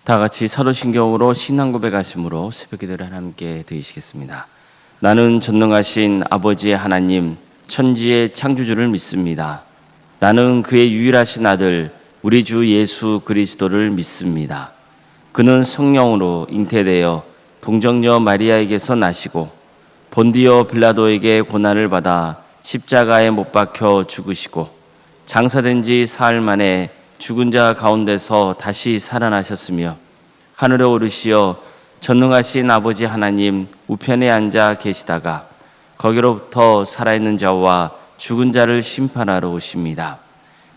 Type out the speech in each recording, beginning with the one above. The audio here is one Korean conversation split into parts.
다 같이 사도신경으로 신앙 고백하심으로 새벽 기도를 함께 드리시겠습니다. 나는 전능하신 아버지의 하나님, 천지의 창조주를 믿습니다. 나는 그의 유일하신 아들, 우리 주 예수 그리스도를 믿습니다. 그는 성령으로 잉태되어 동정녀 마리아에게서 나시고 본디오 빌라도에게 고난을 받아 십자가에 못 박혀 죽으시고 장사된 지 사흘 만에 죽은 자 가운데서 다시 살아나셨으며 하늘에 오르시어 전능하신 아버지 하나님 우편에 앉아 계시다가 거기로부터 살아있는 자와 죽은 자를 심판하러 오십니다.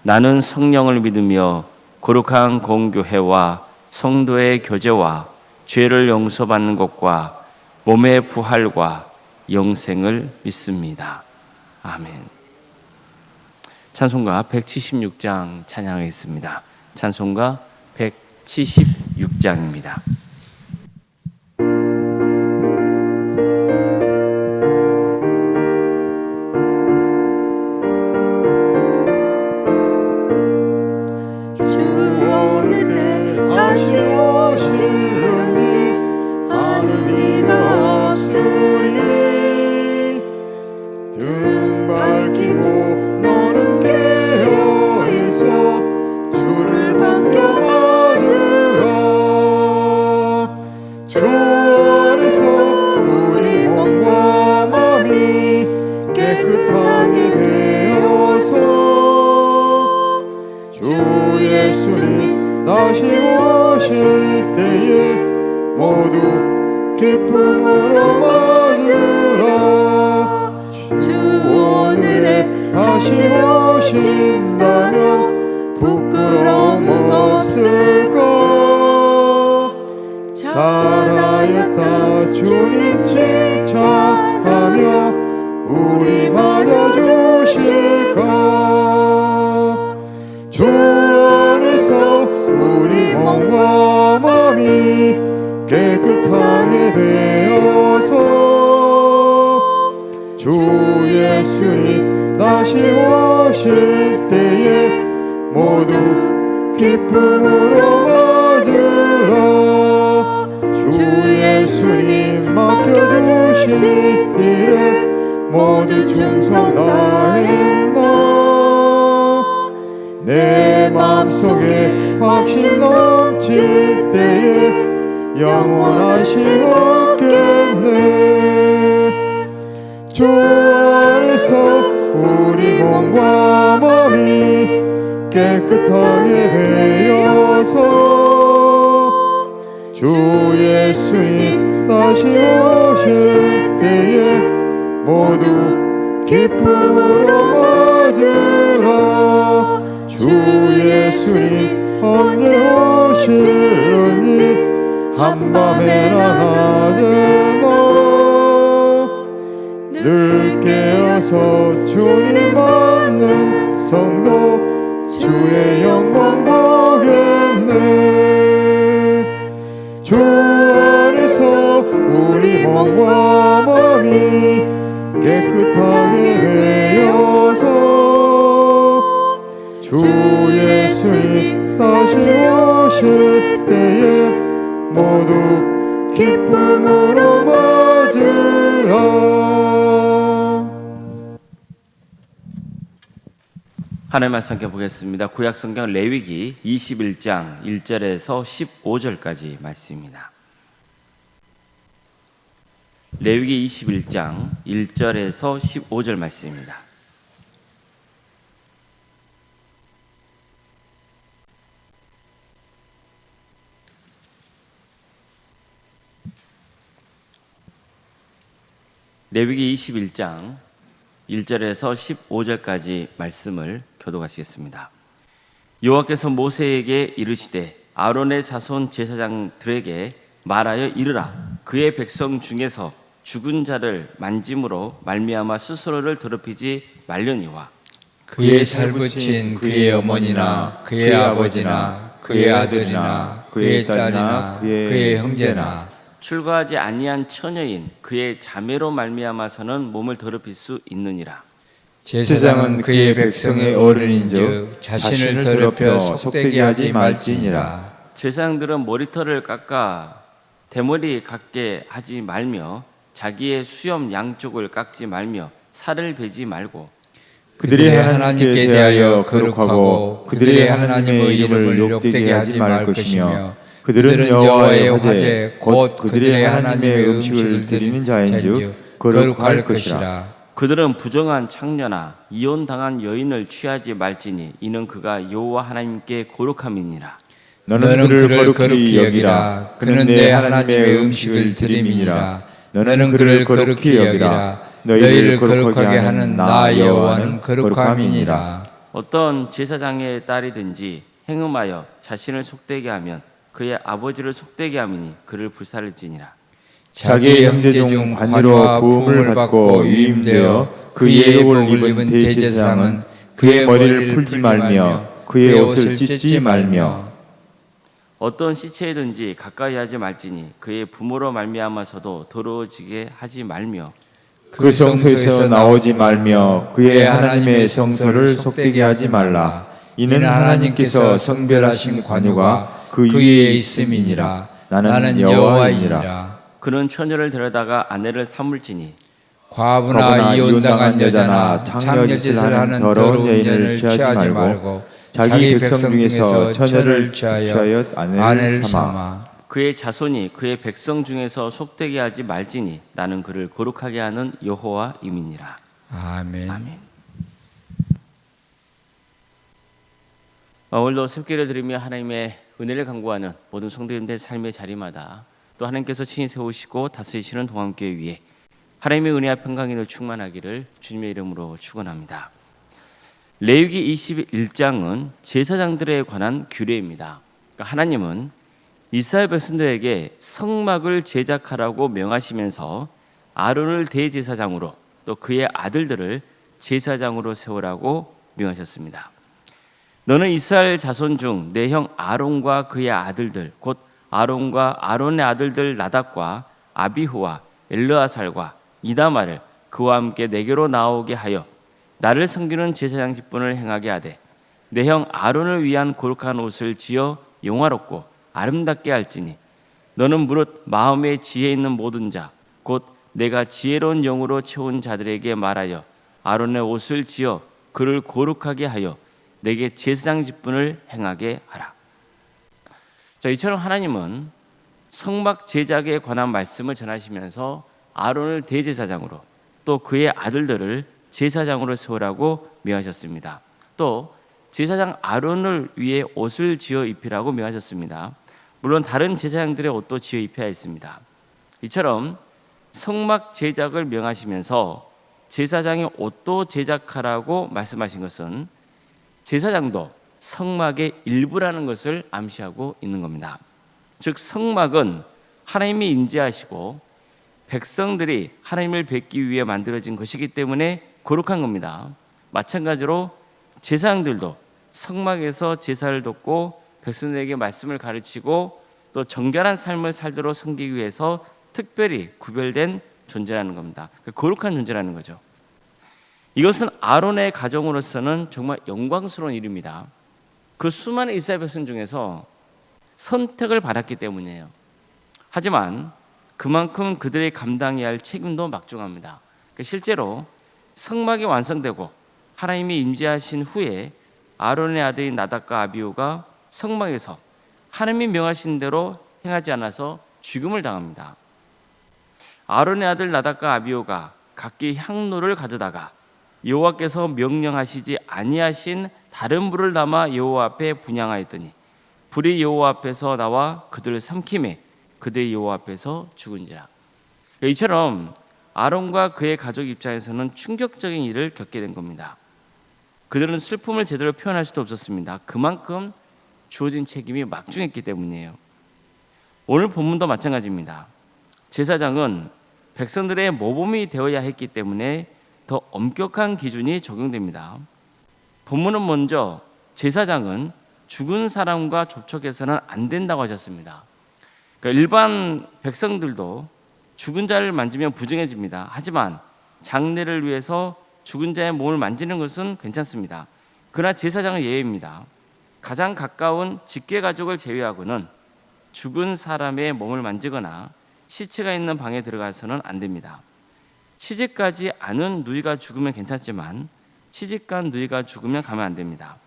나는 성령을 믿으며 거룩한 공교회와 성도의 교제와 죄를 용서받는 것과 몸의 부활과 영생을 믿습니다. 아멘. 찬송가 176장 찬양하겠습니다. 찬송가 176장입니다. 주 오늘 때 다시 오실는지 아는 이가 없으니 등 밝히고 너는 깨어있어 주를 반겨 맞으라. 주 안에서 우리 몸과 마음이 깨끗하게 되어서 주 예수님 다시 오실 때에 모두 기쁨으로 맞으라. 주 오늘에 다시 오신다면 부끄러움은 없을까. 잘하였다 주님 칭찬하며 우리 맞아주실까. 주 안에서 우리 몸과 마음이 깨끗하게 되어서 주 예수님 다시 오실 때에 모두 기쁨으로 맞으라. 주 예수님 맡겨주신 일에 모두 충성 다했나. 내 맘속에 확신 넘칠 때에 영원하신 없겠네. 주 안에서 우리 몸과 마음이 깨끗하게 되어서 주 예수님 다시 오실 때에 모두 기쁨으로 맞으라. 주 예수님 언제 오실는지 한밤에나 낮에나 늘 깨어서 주님 받는 성도 주의 영광 보겠네. 주 안에서 우리 몸과 마음이 깨끗하게 되어서 주 예수님 다시 오실 때에 모두 기쁨으로 맞으라. 하나님 말씀 함께 보겠습니다. 구약성경 레위기 21장 1절에서 15절까지 말씀입니다. 레위기 21장 1절에서 15절 말씀입니다. 레위기 21장 1절에서 15절까지 말씀을 교독하시겠습니다. 여호와께서 모세에게 이르시되 아론의 자손 제사장들에게 말하여 이르라. 그의 백성 중에서 죽은 자를 만짐으로 말미암아 스스로를 더럽히지 말려니와 그의 살붙인 그의 어머니나 그의 아버지나 그의 아들이나 그의 딸이나 그의 형제나 출가하지 아니한 처녀인 그의 자매로 말미암아서는 몸을 더럽힐 수 있느니라. 제사장은 그의 백성의 어른인즉 자신을 더럽혀 속되게 하지 말지니라. 제사장들은 머리털을 깎아 대머리 같게 하지 말며 자기의 수염 양쪽을 깎지 말며 살을 베지 말고 그들의 하나님께 대하여 거룩하고 그들의 하나님의 이름을 욕되게 하지 말 것이며 그들은 여호와의 화제 곧 그들의 하나님의 음식을 드리는 자인즉 거룩할 것이라. 그들은 부정한 창녀나 이혼당한 여인을 취하지 말지니 이는 그가 여호와 하나님께 거룩함이니라. 너는 그를 거룩히 여기라. 그는 내 하나님의 음식을 드림이니라. 너는 그를 거룩히 여기라. 너희를 거룩하게 하는 나 여호와는 거룩함이니라. 어떤 제사장의 딸이든지 행음하여 자신을 속되게 하면 그의 아버지를 속되게 함이니 그를 불살을지니라. 자기의 형제 중 관으로 부음을 받고 유임되어 그의 예복을 입은 대제사장은 그의 머리를 풀지 말며 그의 옷을 찢지 말며 어떤 시체이든지 가까이 하지 말지니 그의 부모로 말미암아서도 더러워지게 하지 말며 그 성소에서 나오지 말며 그의 하나님의 성소를 속되게 하지 말라. 이는 하나님께서 성별하신 관유가 그 위에 있음이니라. 나는 여호와이니라. 그는 처녀를 데려다가 아내를 삼을지니 과부나 이혼당한 여자나 창녀짓을 하는 더러운 여인을 취하지 말고 자기 백성 중에서 처녀를 취하여 아내를 삼아 그의 자손이 그의 백성 중에서 속되게 하지 말지니 나는 그를 거룩하게 하는 여호와임이니라. 아멘. 오늘도 습기를 드리며 하나님의 은혜를 간구하는 모든 성도님들의 삶의 자리마다 또 하나님께서 친히 세우시고 다스리시는 동안교회 위에 하나님의 은혜와 평강이 충만하기를 주님의 이름으로 축원합니다. 레위기 21장은 제사장들에 관한 규례입니다. 그러니까 하나님은 이스라엘 백성들에게 성막을 제작하라고 명하시면서 아론을 대제사장으로 또 그의 아들들을 제사장으로 세우라고 명하셨습니다. 너는 이스라엘 자손 중 내 형 아론과 그의 아들들 곧 아론과 아론의 아들들 나답과 아비후와 엘르아살과 이다마를 그와 함께 내게로 나오게 하여 나를 섬기는 제사장 직분을 행하게 하되 내 형 아론을 위한 거룩한 옷을 지어 영화롭고 아름답게 할지니 너는 무릇 마음에 지혜 있는 모든 자 곧 내가 지혜로운 영으로 채운 자들에게 말하여 아론의 옷을 지어 그를 거룩하게 하여 내게 제사장 직분을 행하게 하라. 자, 이처럼 하나님은 성막 제작에 관한 말씀을 전하시면서 아론을 대제사장으로 또 그의 아들들을 제사장으로 세우라고 명하셨습니다. 또 제사장 아론을 위해 옷을 지어 입히라고 명하셨습니다. 물론 다른 제사장들의 옷도 지어 입혀야 했습니다. 이처럼 성막 제작을 명하시면서 제사장의 옷도 제작하라고 말씀하신 것은 제사장도 성막의 일부라는 것을 암시하고 있는 겁니다. 즉 성막은 하나님이 임재하시고 백성들이 하나님을 뵙기 위해 만들어진 것이기 때문에 거룩한 겁니다. 마찬가지로 제사장들도 성막에서 제사를 돕고 백성들에게 말씀을 가르치고 또 정결한 삶을 살도록 섬기기 위해서 특별히 구별된 존재라는 겁니다. 거룩한 존재라는 거죠. 이것은 아론의 가정으로서는 정말 영광스러운 일입니다. 그 수많은 이스라엘 백성 중에서 선택을 받았기 때문이에요. 하지만 그만큼 그들이 감당해야 할 책임도 막중합니다. 실제로 성막이 완성되고 하나님이 임재하신 후에 아론의 아들인 나답과 아비후가 성막에서 하나님이 명하신 대로 행하지 않아서 죽음을 당합니다. 아론의 아들 나답과 아비후가 각기 향로를 가져다가 여호와께서 명령하시지 아니하신 다른 불을 담아 여호와 앞에 분향하였더니 불이 여호와 앞에서 나와 그들을 삼키매 그들이 여호와 앞에서 죽은지라. 이처럼 아론과 그의 가족 입장에서는 충격적인 일을 겪게 된 겁니다. 그들은 슬픔을 제대로 표현할 수도 없었습니다. 그만큼 주어진 책임이 막중했기 때문이에요. 오늘 본문도 마찬가지입니다. 제사장은 백성들의 모범이 되어야 했기 때문에 더 엄격한 기준이 적용됩니다. 본문은 먼저 제사장은 죽은 사람과 접촉해서는 안 된다고 하셨습니다. 그러니까 일반 백성들도 죽은 자를 만지면 부정해집니다. 하지만 장례를 위해서 죽은 자의 몸을 만지는 것은 괜찮습니다. 그러나 제사장은 예외입니다. 가장 가까운 직계 가족을 제외하고는 죽은 사람의 몸을 만지거나 시체가 있는 방에 들어가서는 안 됩니다. 시집가지 않은 누이가 죽으면 괜찮지만 시집간 누이가 죽으면 가면 안 됩니다.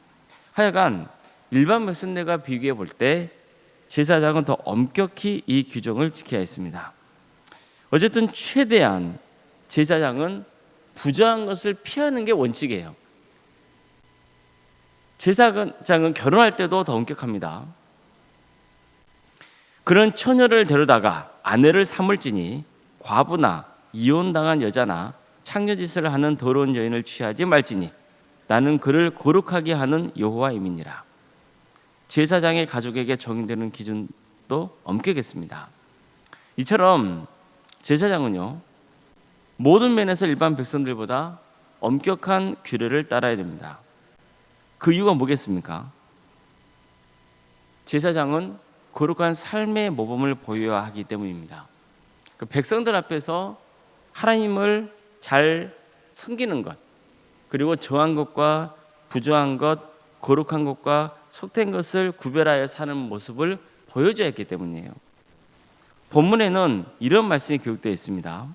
하여간 일반 백성들과 비교해 볼 때 제사장은 더 엄격히 이 규정을 지켜야 했습니다. 어쨌든 최대한 제사장은 부정한 것을 피하는 게 원칙이에요. 제사장은 결혼할 때도 더 엄격합니다. 그런 처녀를 데려다가 아내를 삼을지니 과부나 이혼당한 여자나 창녀짓을 하는 더러운 여인을 취하지 말지니 나는 그를 거룩하게 하는 여호와임이니라. 제사장의 가족에게 적용되는 기준도 엄격했습니다. 이처럼 제사장은요, 모든 면에서 일반 백성들보다 엄격한 규례를 따라야 됩니다. 그 이유가 뭐겠습니까? 제사장은 거룩한 삶의 모범을 보여야 하기 때문입니다. 그 백성들 앞에서 하나님을 잘 섬기는 것, 그리고 정한 것과 부정한 것, 거룩한 것과 속된 것을 구별하여 사는 모습을 보여줘야 했기 때문이에요. 본문에는 이런 말씀이 기록되어 있습니다.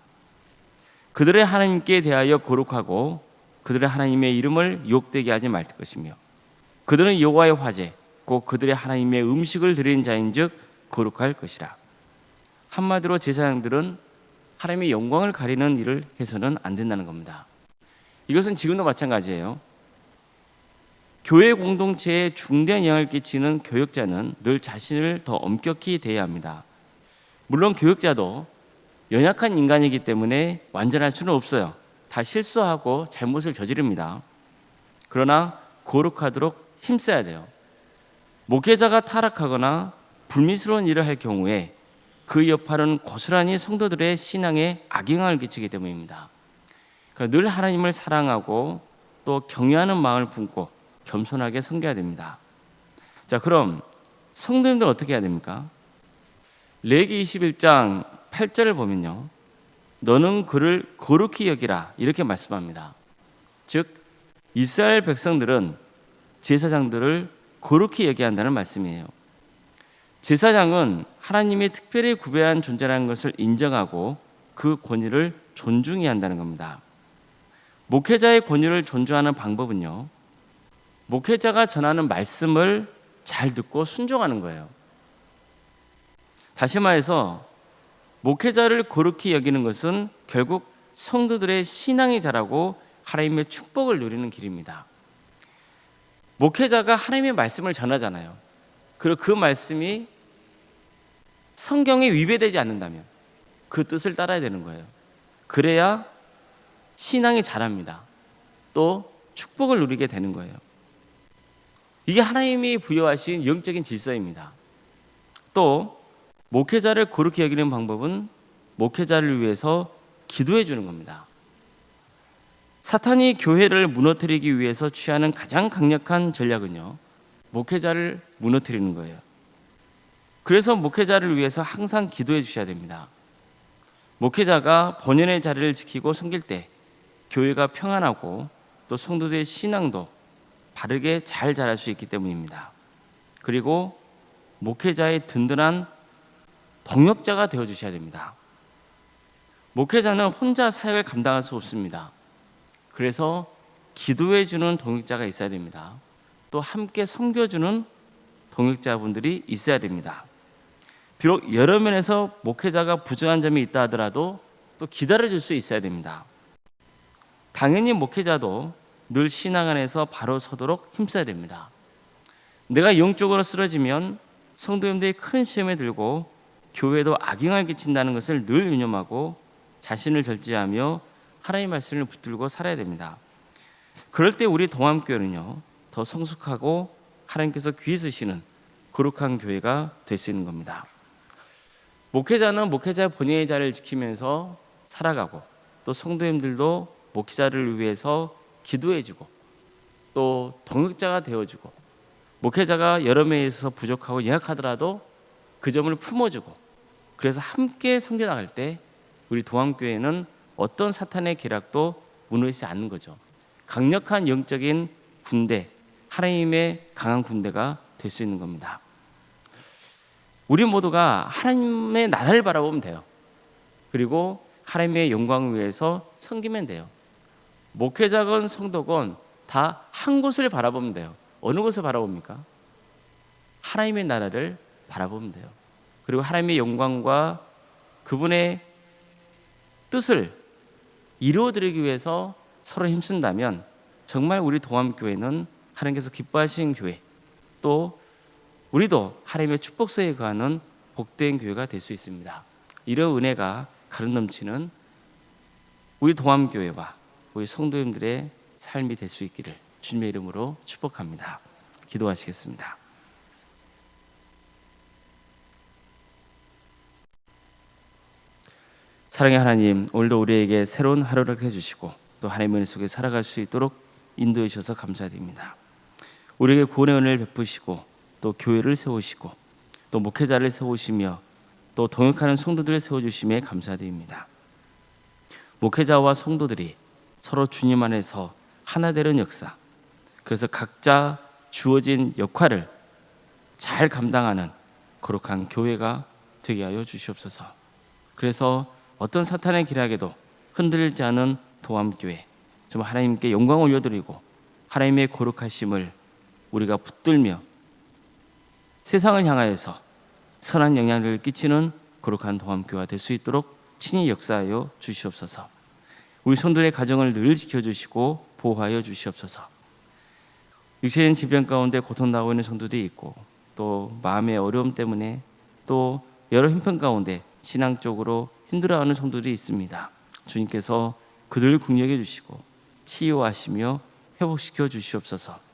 그들의 하나님께 대하여 거룩하고 그들의 하나님의 이름을 욕되게 하지 말 것이며 그들은 여호와의 화제 곧 그들의 하나님의 음식을 드리는 자인즉 거룩할 것이라. 한마디로 제사장들은 하나님의 영광을 가리는 일을 해서는 안 된다는 겁니다. 이것은 지금도 마찬가지예요. 교회 공동체에 중대한 영향을 끼치는 교역자는 늘 자신을 더 엄격히 대해야 합니다. 물론 교역자도 연약한 인간이기 때문에 완전할 수는 없어요. 다 실수하고 잘못을 저지릅니다. 그러나 거룩하도록 힘써야 돼요. 목회자가 타락하거나 불미스러운 일을 할 경우에 그 여파는 고스란히 성도들의 신앙에 악영향을 끼치기 때문입니다. 그러니까 늘 하나님을 사랑하고 또 경외하는 마음을 품고 겸손하게 섬겨야 됩니다. 자, 그럼 성도님들은 어떻게 해야 됩니까? 레위기 21장 8절을 보면요, 너는 그를 거룩히 여기라 이렇게 말씀합니다. 즉 이스라엘 백성들은 제사장들을 거룩히 여겨야 한다는 말씀이에요. 제사장은 하나님이 특별히 구별한 존재라는 것을 인정하고 그 권위를 존중해야 한다는 겁니다. 목회자의 권위를 존중하는 방법은요, 목회자가 전하는 말씀을 잘 듣고 순종하는 거예요. 다시 말해서 목회자를 거룩히 여기는 것은 결국 성도들의 신앙이 자라고 하나님의 축복을 누리는 길입니다. 목회자가 하나님의 말씀을 전하잖아요. 그리고 그 말씀이 성경에 위배되지 않는다면 그 뜻을 따라야 되는 거예요. 그래야 신앙이 자랍니다. 또 축복을 누리게 되는 거예요. 이게 하나님이 부여하신 영적인 질서입니다. 또 목회자를 거룩히 여기는 방법은 목회자를 위해서 기도해 주는 겁니다. 사탄이 교회를 무너뜨리기 위해서 취하는 가장 강력한 전략은요, 목회자를 무너뜨리는 거예요. 그래서 목회자를 위해서 항상 기도해 주셔야 됩니다. 목회자가 본연의 자리를 지키고 섬길 때 교회가 평안하고 또 성도들의 신앙도 바르게 잘 자랄 수 있기 때문입니다. 그리고 목회자의 든든한 동역자가 되어 주셔야 됩니다. 목회자는 혼자 사역을 감당할 수 없습니다. 그래서 기도해 주는 동역자가 있어야 됩니다. 또 함께 섬겨주는 동역자분들이 있어야 됩니다. 비록 여러 면에서 목회자가 부정한 점이 있다 하더라도 또 기다려줄 수 있어야 됩니다. 당연히 목회자도 늘 신앙 안에서 바로 서도록 힘써야 됩니다. 내가 영적으로 쓰러지면 성도님들이 큰 시험에 들고 교회도 악영향을 끼친다는 것을 늘 유념하고 자신을 절제하며 하나님의 말씀을 붙들고 살아야 됩니다. 그럴 때 우리 동암교회는요, 더 성숙하고 하나님께서 귀히 쓰시는 거룩한 교회가 될 수 있는 겁니다. 목회자는 목회자 본인의 자리를 지키면서 살아가고 또 성도님들도 목회자를 위해서 기도해주고 또 동역자가 되어주고 목회자가 여러 면에 있어서 부족하고 연약하더라도 그 점을 품어주고 그래서 함께 섬겨나갈 때 우리 동암교회는 어떤 사탄의 계략도 무너지지 않는 거죠. 강력한 영적인 군대, 하나님의 강한 군대가 될 수 있는 겁니다. 우리 모두가 하나님의 나라를 바라보면 돼요. 그리고 하나님의 영광을 위해서 섬기면 돼요. 목회자건 성도건 다 한 곳을 바라보면 돼요. 어느 곳을 바라봅니까? 하나님의 나라를 바라보면 돼요. 그리고 하나님의 영광과 그분의 뜻을 이루어드리기 위해서 서로 힘쓴다면 정말 우리 동암교회는 하나님께서 기뻐하시는 교회, 또 우리도 하나님의 축복소에 거하는 복된 교회가 될 수 있습니다. 이런 은혜가 가득 넘치는 우리 동암교회와 우리 성도님들의 삶이 될 수 있기를 주님의 이름으로 축복합니다. 기도하시겠습니다. 사랑의 하나님, 오늘도 우리에게 새로운 하루를 해주시고 또 하나님의 은혜 속에 살아갈 수 있도록 인도해 주셔서 감사드립니다. 우리에게 구원의 은혜를 베푸시고 또 교회를 세우시고 또 목회자를 세우시며 또 동역하는 성도들을 세워주심에 감사드립니다. 목회자와 성도들이 서로 주님 안에서 하나 되는 역사, 그래서 각자 주어진 역할을 잘 감당하는 거룩한 교회가 되게 하여 주시옵소서. 그래서 어떤 사탄의 기락에도 흔들리지 않은 동암교회, 정말 하나님께 영광 올려드리고 하나님의 거룩하심을 우리가 붙들며 세상을 향하여서 선한 영향력을 끼치는 거룩한 동암교회가 될 수 있도록 친히 역사하여 주시옵소서. 우리 성도의 가정을 늘 지켜주시고 보호하여 주시옵소서. 육체적인 질병 가운데 고통당하고 있는 성도들이 있고 또 마음의 어려움 때문에 또 여러 형편 가운데 신앙적으로 힘들어하는 성도들이 있습니다. 주님께서 그들을 긍휼해 주시고 치유하시며 회복시켜 주시옵소서.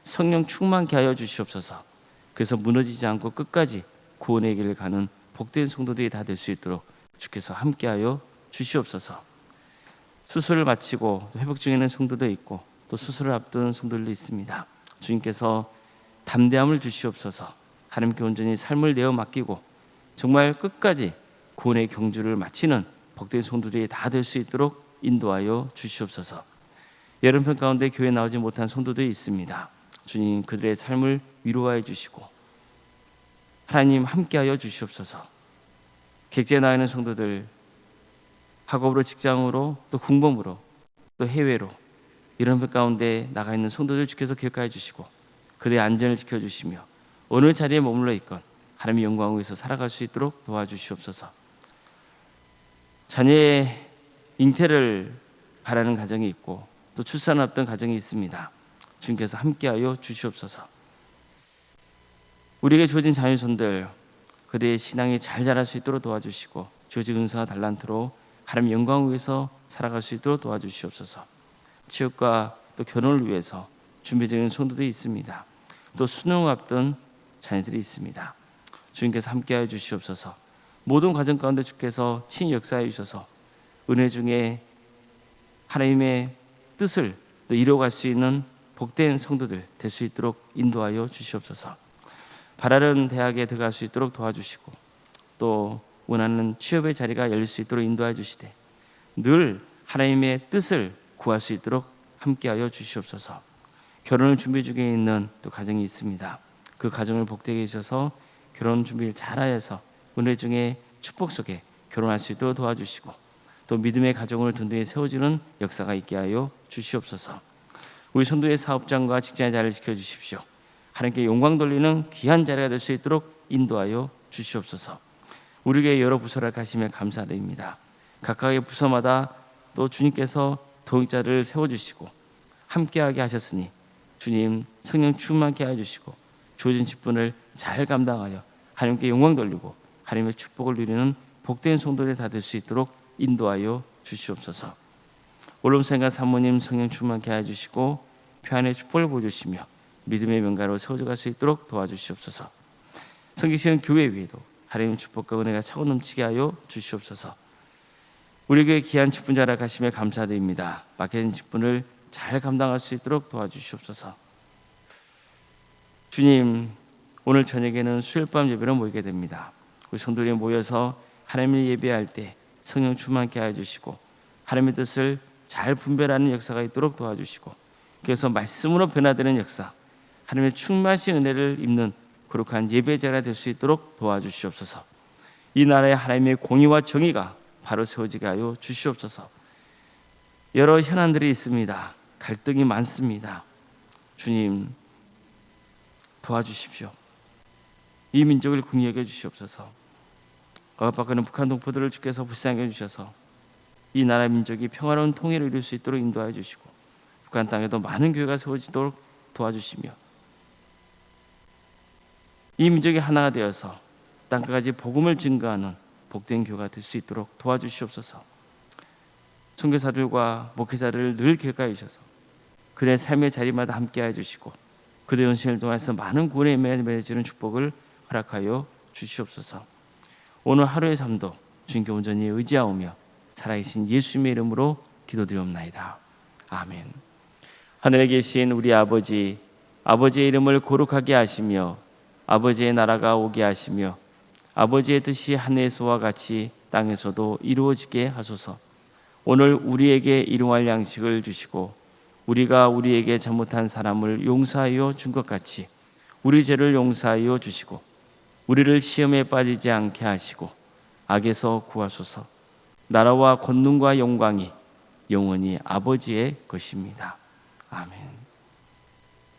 성령 충만케 하여 주시옵소서. 그래서 무너지지 않고 끝까지 구원의 길을 가는 복된 성도들이 다 될 수 있도록 주께서 함께하여 주시옵소서. 수술을 마치고 회복 중에 있는 성도도 있고 또 수술을 앞둔 성도들도 있습니다. 주님께서 담대함을 주시옵소서. 하나님께 온전히 삶을 내어 맡기고 정말 끝까지 구원의 경주를 마치는 복된 성도들이 다 될 수 있도록 인도하여 주시옵소서. 여름편 가운데 교회에 나오지 못한 성도들이 있습니다. 주님, 그들의 삶을 위로하여 주시고 하나님 함께하여 주시옵소서. 객지에 나와 있는 성도들, 학업으로, 직장으로, 또 궁범으로, 또 해외로 이런 편 가운데 나가 있는 성도들 주께서 기억하여 주시고 그들의 안전을 지켜주시며 어느 자리에 머물러 있건 하나님의 영광을 위해서 살아갈 수 있도록 도와주시옵소서. 자녀의 잉태를 바라는 가정이 있고 또 출산 앞둔 가정이 있습니다. 주님께서 함께하여 주시옵소서. 우리에게 주어진 자녀손들, 그들의 신앙이 잘 자랄 수 있도록 도와주시고 주어진 은사와 달란트로 하나님의 영광을 위해서 살아갈 수 있도록 도와주시옵소서. 취업과 또 결혼을 위해서 준비 중인 성도들이 있습니다. 또 수능 앞둔 자녀들이 있습니다. 주님께서 함께하여 주시옵소서. 모든 과정 가운데 주께서 친히 역사해 주셔서 은혜 중에 하나님의 뜻을 또 이루어갈 수 있는 복된 성도들 될 수 있도록 인도하여 주시옵소서. 바라는 대학에 들어갈 수 있도록 도와주시고 또 원하는 취업의 자리가 열릴 수 있도록 인도하여 주시되 늘 하나님의 뜻을 구할 수 있도록 함께하여 주시옵소서. 결혼을 준비 중에 있는 또 가정이 있습니다. 그 가정을 복되게 해주셔서 결혼 준비를 잘하여서 은혜 중에 축복 속에 결혼할 수 있도록 도와주시고 또 믿음의 가정을 든든히 세워주는 역사가 있게 하여 주시옵소서. 우리 성도의 사업장과 직장의 자리를 지켜주십시오. 하나님께 영광 돌리는 귀한 자리가 될 수 있도록 인도하여 주시옵소서. 우리 교회 여러 부서를 가시며 감사드립니다. 각각의 부서마다 또 주님께서 동역자를 세워주시고 함께하게 하셨으니 주님 성령 충만케 해주시고 주어진 직분을 잘 감당하여 하나님께 영광 돌리고 하나님의 축복을 누리는 복된 성도들이 다 될 수 있도록 인도하여 주시옵소서. 올롬생과 사모님 성령 충만케 해주시고 평안의 축복을 보여주시며 믿음의 명가로 세워져갈 수 있도록 도와주시옵소서. 섬기시는 교회 위에도 하나님의 축복과 은혜가 차고 넘치게 하여 주시옵소서. 우리 교회 귀한 직분자라 가심에 감사드립니다. 맡겨진 직분을 잘 감당할 수 있도록 도와주시옵소서. 주님, 오늘 저녁에는 수요일밤 예배로 모이게 됩니다. 우리 성도들이 모여서 하나님을 예배할 때 성령 충만케 하여 주시고 하나님의 뜻을 잘 분별하는 역사가 있도록 도와주시고 그래서 말씀으로 변화되는 역사, 하나님의 충만하신 은혜를 입는 거룩한 예배자가 될 수 있도록 도와주시옵소서. 이 나라에 하나님의 공의와 정의가 바로 세워지게 하여 주시옵소서. 여러 현안들이 있습니다. 갈등이 많습니다. 주님 도와주십시오. 이 민족을 긍휼히 여겨 주시옵소서. 억압받고는 북한 동포들을 주께서 불쌍히 여겨 주셔서 이 나라 민족이 평화로운 통일을 이룰 수 있도록 인도하여 주시고 북한 땅에도 많은 교회가 세워지도록 도와주시며 이 민족이 하나가 되어서 땅까지 복음을 증거하는 복된 교회가 될 수 있도록 도와주시옵소서. 선교사들과 목회자들을 늘 객가해 주셔서 그들의 삶의 자리마다 함께해 주시고 그들의 연신을 통해서 많은 구원에 맺어지는 축복을 허락하여 주시옵소서. 오늘 하루의 삶도 주님께 온전히 의지하오며 살아계신 예수님의 이름으로 기도드리옵나이다. 아멘. 하늘에 계신 우리 아버지, 아버지의 이름을 거룩하게 하시며 아버지의 나라가 오게 하시며 아버지의 뜻이 하늘에서와 같이 땅에서도 이루어지게 하소서. 오늘 우리에게 일용할 양식을 주시고 우리가 우리에게 잘못한 사람을 용서하여 준 것 같이 우리 죄를 용서하여 주시고 우리를 시험에 빠지지 않게 하시고 악에서 구하소서. 나라와 권능과 영광이 영원히 아버지의 것입니다. 아멘.